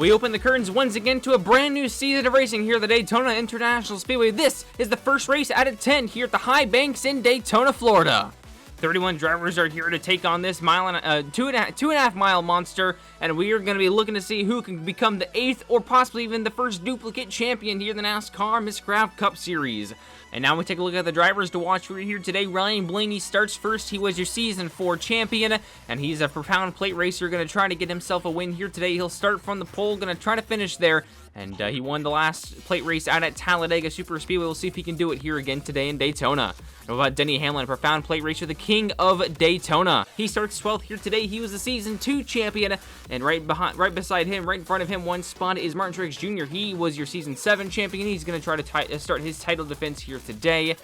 We open the curtains once again to a brand new season of racing here at the Daytona International Speedway. This is the first race out of 10 here at the High Banks in Daytona, Florida. 31 drivers are here to take on this two and a half mile monster, and we are going to be looking to see who can become the 8th or possibly even the first duplicate champion here in the NASCAR Miscraft Cup Series. And now we take a look at the drivers to watch for here today. Ryan Blaney starts first. He was your Season 4 champion, and he's a per-pound plate racer, going to try to get himself a win here today. He'll start from the pole, going to try to finish there, and he won the last plate race out at Talladega Super Speedway. We'll see if he can do it here again today in Daytona. What about Denny Hamlin, per-pound plate racer, the king of Daytona? He starts 12th here today. He was the Season 2 champion, and right beside him, right in front of him, one spot is Martin Truex Jr. He was your Season 7 champion. He's going to try to start his title defense here today.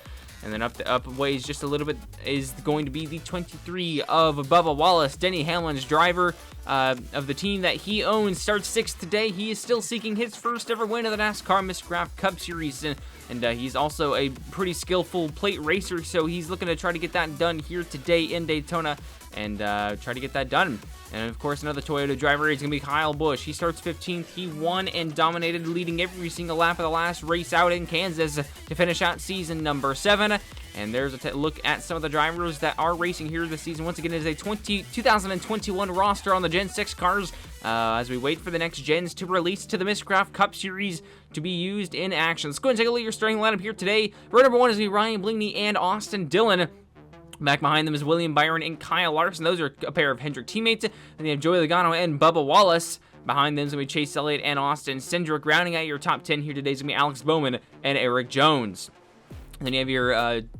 And then up ways just a little bit is going to be the 23 of Bubba Wallace, Denny Hamlin's driver of the team that he owns. Starts 6th today. He is still seeking his first ever win of the NASCAR Miscraft Cup Series, and he's also a pretty skillful plate racer, so he's looking to try to get that done here today in Daytona and try to get that done. And of course, another Toyota driver is going to be Kyle Busch. He starts 15th. He won and dominated, leading every single lap of the last race out in Kansas to finish out season number 7. And there's a look at some of the drivers that are racing here this season. Once again, it is a 2021 roster on the Gen 6 cars as we wait for the next gens to release to the Miscraft Cup Series to be used in action. Let's go and take a look at your starting lineup here today. Row number 1 is going to be Ryan Blaney and Austin Dillon. Back behind them is William Byron and Kyle Larson. Those are a pair of Hendrick teammates. And they have Joey Logano and Bubba Wallace. Behind them is going to be Chase Elliott and Austin Cindric. Rounding out your top 10 here today is going to be Alex Bowman and Eric Jones. And then you have your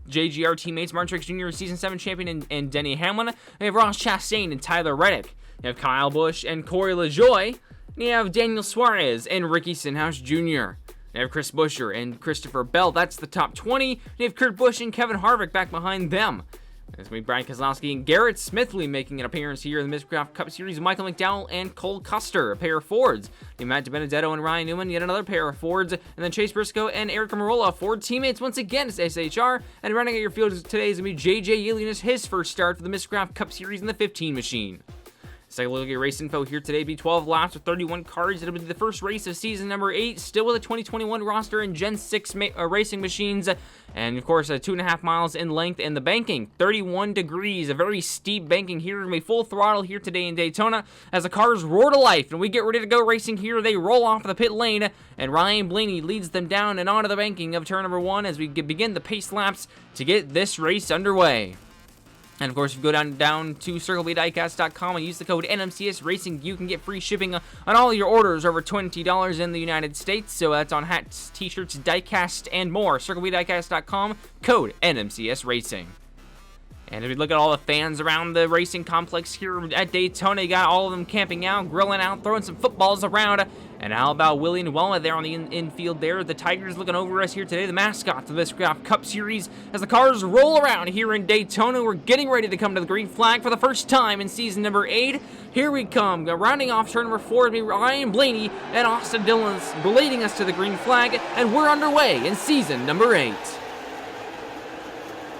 JGR teammates, Martin Truex Jr., Season 7 champion, and Denny Hamlin. And you have Ross Chastain and Tyler Reddick. You have Kyle Busch and Corey LaJoie. And you have Daniel Suarez and Ricky Stenhouse Jr. You have Chris Buescher and Christopher Bell. That's the top 20. And you have Kurt Busch and Kevin Harvick back behind them. It's going to be Brian Keselowski and Garrett Smithley making an appearance here in the Miscraft Cup Series. Michael McDowell and Cole Custer, a pair of Fords. You have Matt DiBenedetto and Ryan Newman, yet another pair of Fords. And then Chase Briscoe and Eric Marola, Ford teammates once again. It's SHR. And running at your field today is going to be JJ Yellian, his first start for the Miscraft Cup Series in the 15 machine. Let's take a look at your race info here today. It'll be 12 laps with 31 cars. It'll be the first race of season number 8, still with a 2021 roster in Gen 6 racing machines. And of course, 2.5 miles in length, and the banking, 31 degrees, a very steep banking here. We're going to be full throttle here today in Daytona as the cars roar to life and we get ready to go racing here. They roll off the pit lane, and Ryan Blaney leads them down and onto the banking of turn number 1 as we begin the pace laps to get this race underway. And of course, if you go down to CircleBdiecast.com and use the code NMCS Racing, you can get free shipping on all your orders over $20 in the United States. So that's on hats, t-shirts, diecast, and more. CircleBdiecast.com, code NMCS Racing. And if we look at all the fans around the racing complex here at Daytona, you got all of them camping out, grilling out, throwing some footballs around. And how about Willie and Welma there on the infield there? The Tigers looking over us here today, the mascots of the Miscraft Cup Series. As the cars roll around here in Daytona, we're getting ready to come to the green flag for the first time in season number 8. Here we come. Rounding off turn number 4 to be Ryan Blaney and Austin Dillon leading us to the green flag. And we're underway in season number 8.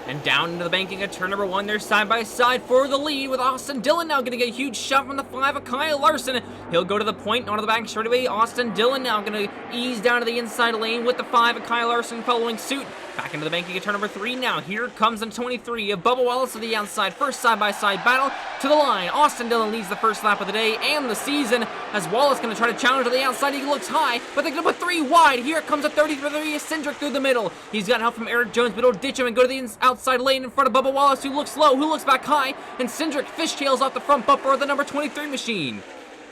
And down into the banking at turn number 1, they're side by side for the lead, with Austin Dillon now getting a huge shot from the 5 of Kyle Larson. He'll go to the point onto the back straightaway. Austin Dillon now going to ease down to the inside lane with the 5 of Kyle Larson following suit. Back into the banking at turn number 3 now. Here comes the 23 of Bubba Wallace to the outside. First side-by-side battle to the line. Austin Dillon leads the first lap of the day and the season, as Wallace going to try to challenge to the outside. He looks high, but they're going to put 3 wide. Here comes a 33 of Cindric through the middle. He's got help from Eric Jones, but he'll ditch him and go to the outside lane in front of Bubba Wallace, who looks low, who looks back high, and Cindric fishtails off the front bumper of the number 23 machine.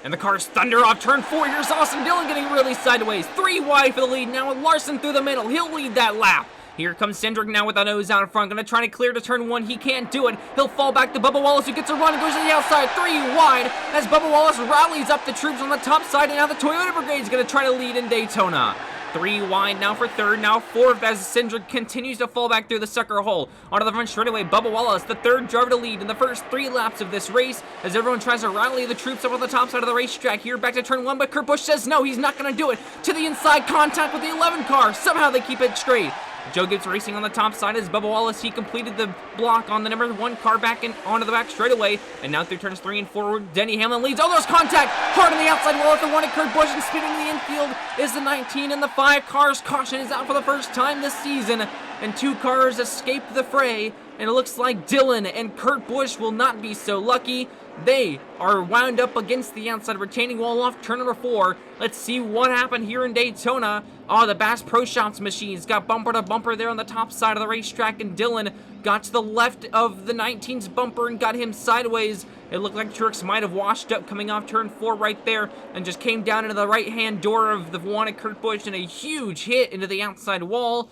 And the cars thunder off turn 4. Here's Austin Dillon getting really sideways. 3 wide for the lead now, with Larson through the middle. He'll lead that lap. Here comes Cindric now with the nose out in front. Going to try to clear to turn 1. He can't do it. He'll fall back to Bubba Wallace, who gets a run and goes to the outside. 3 wide as Bubba Wallace rallies up the troops on the top side. And now the Toyota Brigade is going to try to lead in Daytona. 3 wide now for 3rd, now 4th as Cindric continues to fall back through the sucker hole. Onto the front straightaway, Bubba Wallace, the 3rd driver to lead in the first 3 laps of this race, as everyone tries to rally the troops up on the top side of the racetrack. Here back to turn 1, but Kurt Busch says no, he's not going to do it. To the inside, contact with the 11 car. Somehow they keep it straight. Joe Gibbs racing on the top side as Bubba Wallace, he completed the block on the number 1 car back and onto the back straightaway. And now through turns 3 and 4, Denny Hamlin leads. Oh, there's contact! Hard on the outside wall at the 1 at Kurt Busch, and speeding to the infield is the 19 and the 5 cars. Caution is out for the first time this season, and 2 cars escape the fray. And it looks like Dylan and Kurt Busch will not be so lucky. They are wound up against the outside retaining wall off turn number 4. Let's see what happened here in Daytona. Oh, the Bass Pro Shops machines got bumper to bumper there on the top side of the racetrack, and Dylan got to the left of the 19's bumper and got him sideways. It looked like Truex might have washed up coming off turn 4 right there and just came down into the right-hand door of the 1 at Kurt Busch, and a huge hit into the outside wall.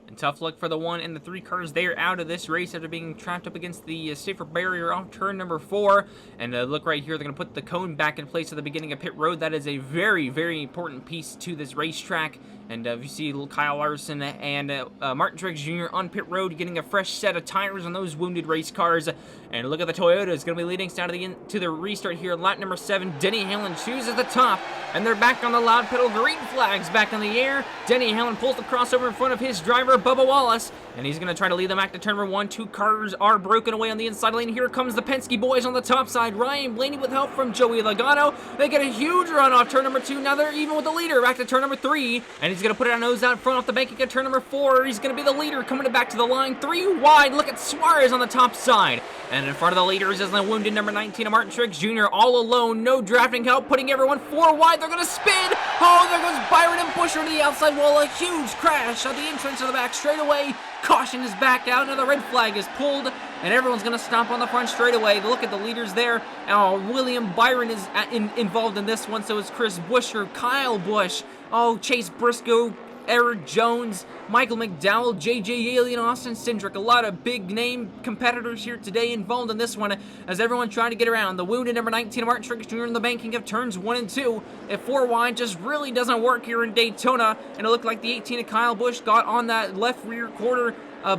And tough luck for the 1 and the 3 cars. They are out of this race after being trapped up against the safer barrier off turn number 4. And look right here, they're going to put the cone back in place at the beginning of pit road. That is a very, very important piece to this racetrack. And if you see little Kyle Larson and Martin Truex Jr. on pit road getting a fresh set of tires on those wounded race cars. And look at the Toyota is going to be leading us down to the restart here. Lap number 7, Denny Hamlin chooses the top. And they're back on the loud pedal. Green flags back in the air. Denny Hamlin pulls the crossover in front of his driver, Bubba Wallace. And he's going to try to lead them back to turn number 1. 2 cars are broken away on the inside lane. Here comes the Penske boys on the top side. Ryan Blaney with help from Joey Logano. They get a huge run off turn number 2. Now they're even with the leader. Back to turn number 3. And he's going to put it on nose out front off the banking at turn number 4. He's going to be the leader coming back to the line. 3 wide. Look at Suarez on the top side. And in front of the leaders is the wounded number 19 of Martin Truex Jr. all alone. No drafting help. Putting everyone 4 wide. They're going to spin. Oh, there goes Byron and Buescher to the outside wall. A huge crash at the entrance of the back straightaway. Caution is back out. Now the red flag is pulled, and everyone's going to stop on the front straightaway. Look at the leaders there. Oh, William Byron is involved in this one. So is Chris Buescher, Kyle Busch, oh, Chase Briscoe, Eric Jones, Michael McDowell, J.J. Iaio, and Austin Cindric. A lot of big-name competitors here today involved in this one as everyone trying to get around. The wounded number 19 of Martin Truex Jr. in the banking of turns 1 and 2. At 4 wide just really doesn't work here in Daytona, and it looked like the 18 of Kyle Busch got on that left rear quarter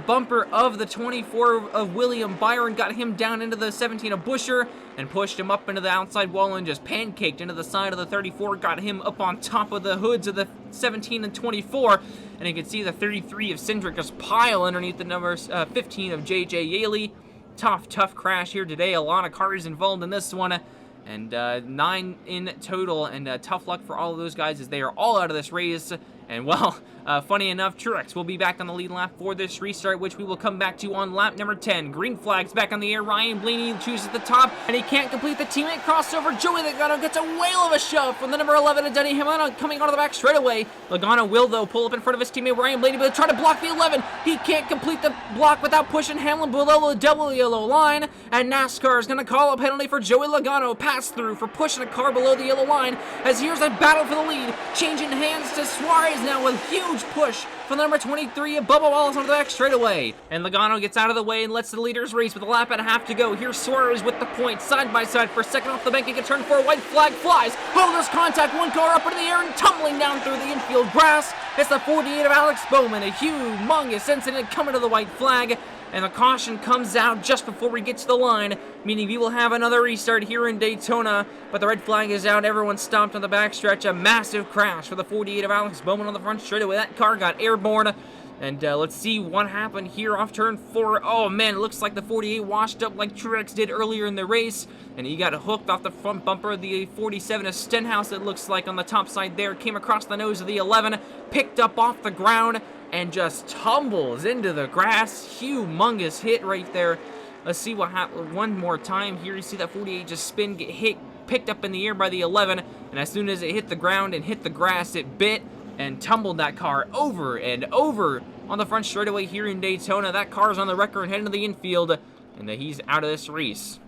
bumper of the 24 of William Byron, got him down into the 17 of Buescher and pushed him up into the outside wall and just pancaked into the side of the 34, got him up on top of the hoods of the 17 and 24, and you can see the 33 of Cindric just pile underneath the numbers 15 of J.J. Iaio. Tough crash here today. A lot of cars involved in this one, and 9 in total, and tough luck for all of those guys as they are all out of this race. And, well, funny enough, Truex will be back on the lead lap for this restart, which we will come back to on lap number 10. Green flags back on the air. Ryan Blaney chooses the top, and he can't complete the teammate crossover. Joey Logano gets a whale of a shove from the number 11 of Denny Hamlin coming out of the back straightaway. Logano will, though, pull up in front of his teammate Ryan Blaney, but try to block the 11. He can't complete the block without pushing Hamlin below the double yellow line, and NASCAR is going to call a penalty for Joey Logano. Pass through for pushing a car below the yellow line, as here's a battle for the lead. Changing hands to Suarez now with a huge push from the number 23 of Bubba Wallace onto the back straightaway. And Logano gets out of the way and lets the leaders race with a lap and a half to go. Here's Suarez with the point, side by side for second off the banking at turn 4. White flag flies. Oh, there's contact. One car up into the air and tumbling down through the infield grass. It's the 48 of Alex Bowman. A humongous incident coming to the white flag. And the caution comes out just before we get to the line, meaning we will have another restart here in Daytona, but the red flag is out. Everyone stopped on the backstretch. A massive crash for the 48 of Alex Bowman on the front straightaway. That car got airborne. And let's see what happened here off turn 4. Oh, man, it looks like the 48 washed up like Truex did earlier in the race. And he got hooked off the front bumper of the 47 of Stenhouse, it looks like, on the top side there. Came across the nose of the 11, picked up off the ground, and just tumbles into the grass. Humongous hit right there. Let's see what happened one more time here. You see that 48 just spin, get hit, picked up in the air by the 11. And as soon as it hit the ground and hit the grass, it bit and tumbled that car over and over on the front straightaway here in Daytona. That car's on the record heading to the infield, and he's out of this race.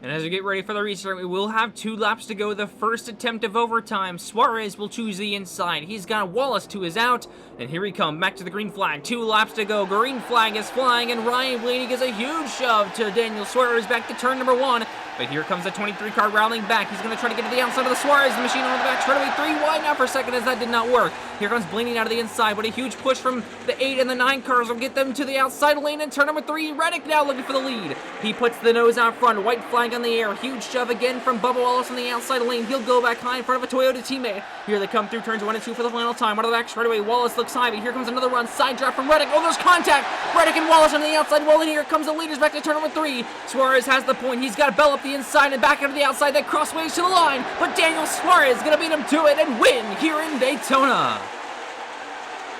And as we get ready for the restart, we will have 2 laps to go. The first attempt of overtime. Suarez will choose the inside. He's got Wallace to his out. And here we come, back to the green flag. 2 laps to go. Green flag is flying, and Ryan Blaney gives a huge shove to Daniel Suarez back to turn number 1. But here comes the 23 car rallying back. He's going to try to get to the outside of the Suarez machine on the back straightaway. 3 wide now for a second as that did not work. Here comes Blaney out of the inside, but a huge push from the 8 and the 9 cars will get them to the outside lane in turn number 3. Reddick now looking for the lead. He puts the nose out front. White flag flag on the air. Huge shove again from Bubba Wallace on the outside lane. He'll go back high in front of a Toyota teammate. Here they come through turns 1 and 2 for the final time. Out of the back straightaway, Wallace looks high, but here comes another run. Side drop from Reddick. Oh, there's contact. Reddick and Wallace on the outside wall, and here comes the leaders back to turn number 3. Suarez has the point. He's got Bell up the inside and back out to the outside. That crossways to the line, but Daniel Suarez is going to beat him to it and win here in Daytona.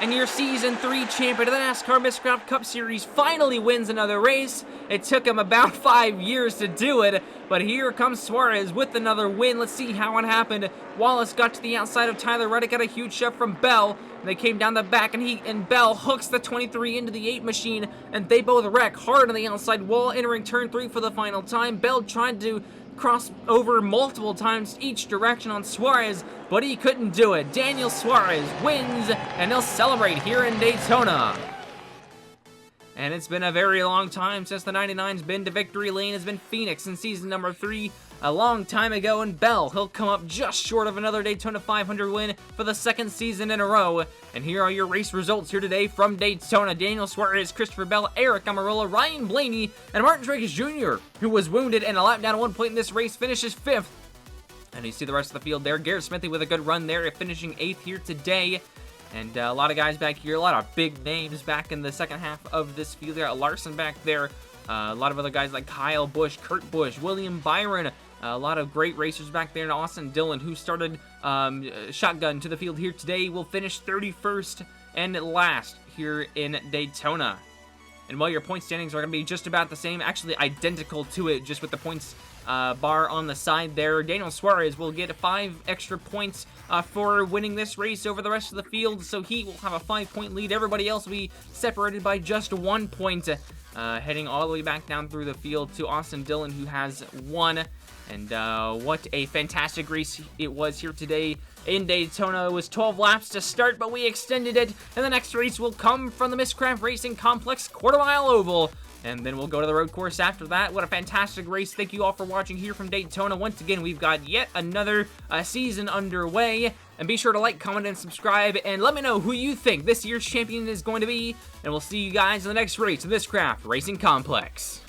And your Season 3 champion of the NASCAR Miscraft Cup Series finally wins another race. It took him about 5 years to do it, but here comes Suarez with another win. Let's see how it happened. Wallace got to the outside of Tyler Reddick, got a huge shove from Bell. They came down the back, and Bell hooks the 23 into the 8 machine, and they both wreck hard on the outside wall, entering turn 3 for the final time. Bell tried to cross over multiple times each direction on Suarez, but he couldn't do it. Daniel Suarez wins, and they'll celebrate here in Daytona. And it's been a very long time since the 99's been to victory lane. Has been Phoenix in season number 3, a long time ago, and Bell, he'll come up just short of another Daytona 500 win for the 2nd season in a row. And here are your race results here today from Daytona. Daniel Suarez, Christopher Bell, Eric Amarola, Ryan Blaney, and Martin Truex Jr., who was wounded and a lap down at one point in this race, finishes 5th. And you see the rest of the field there. Garrett Smithy with a good run there, finishing 8th here today. And a lot of guys back here, a lot of big names back in the second half of this field. There, Larson back there, a lot of other guys like Kyle Busch, Kurt Busch, William Byron, a lot of great racers back there. And Austin Dillon, who started shotgun to the field here today, will finish 31st and last here in Daytona. And while your point standings are going to be just about the same, actually identical to it, just with the points bar on the side there, Daniel Suarez will get 5 extra points for winning this race over the rest of the field, so he will have a 5-point lead. Everybody else will be separated by just 1 point, heading all the way back down through the field to Austin Dillon, who has 1. And what a fantastic race it was here today in Daytona. It was 12 laps to start, but we extended it, and the next race will come from the Miscraft Racing Complex quarter-mile oval. And then we'll go to the road course after that. What a fantastic race. Thank you all for watching here from Daytona. Once again, we've got yet another season underway. And be sure to like, comment, and subscribe. And let me know who you think this year's champion is going to be. And we'll see you guys in the next race of this Miscraft Racing Complex.